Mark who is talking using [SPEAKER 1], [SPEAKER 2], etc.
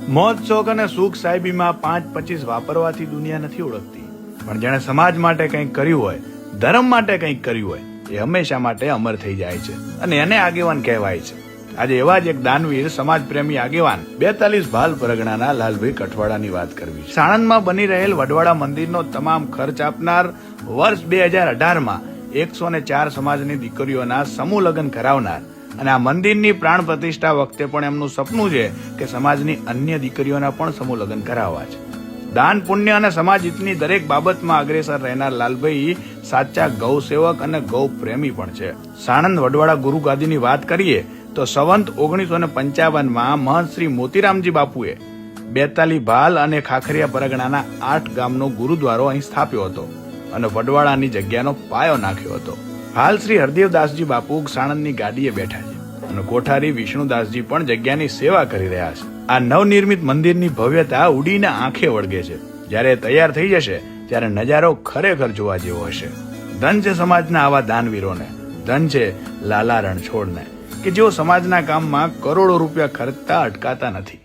[SPEAKER 1] મોજ શોખ અને સુખ સાહેબીમાં 5-25 વાપરવાથી દુનિયા નથી ઓળખતી, પણ જેણે સમાજ માટે કંઈક કર્યું હોય, ધર્મ માટે કંઈક કર્યું હોય, એ હંમેશા માટે અમર થઈ જાય છે અને એને આગેવાન કહેવાય છે. આજે એવા જ એક દાનવીર સમાજ પ્રેમી આગેવાન 42 ભાલ પરગણાના લાલભાઈ કઠવાડાની વાત કરવી છે. સાણંદમાં બની રહેલ વડવાડા મંદિરનો તમામ ખર્ચ આપનાર, વર્ષ 2018માં 104 સમાજની દીકરીઓના સમૂહ લગ્ન કરાવનાર અને આ મંદિરની પ્રાણ પ્રતિષ્ઠા વખતે પણ એમનું સપનું છે કે સમાજની અન્ય દીકરીઓના પણ સમૂહ લગ્ન કરાવવા છે. દાન, પુણ્ય અને સમાજ હિતની દરેક બાબતમાં અગ્રેસર રહેનાર લાલભાઈ સાચા ગૌ સેવક અને ગૌ પ્રેમી પણ છે. સાણંદ વડવાડા ગુરુ ગાદીની વાત કરીએ તો સંવંત 1955માં મહંત શ્રી મોતીરામજી બાપુએ 42 ભાલ અને ખાખરિયા પરગણાના 8 ગામનો ગુરુદ્વારો અહીં સ્થાપ્યો હતો અને વડવાડાની જગ્યાનો પાયો નાખ્યો હતો. હાલ શ્રી હરદેવદાસજી બાપુ સાણંદની ગાડીએ બેઠા છે અને કોઠારી વિષ્ણુદાસજી પણ જગ્યાની સેવા કરી રહ્યા છે. આ નવનિર્મિત મંદિરની ભવ્યતા ઉડીને આંખે વળગે છે. જ્યારે તૈયાર થઈ જશે ત્યારે નજારો ખરેખર જોવા જેવો હશે. ધન છે સમાજના આવા દાનવીરોને, ધન છે લાલા રણછોડને કે જેઓ સમાજના કામમાં કરોડો રૂપિયા ખર્ચતા અટકાતા નથી.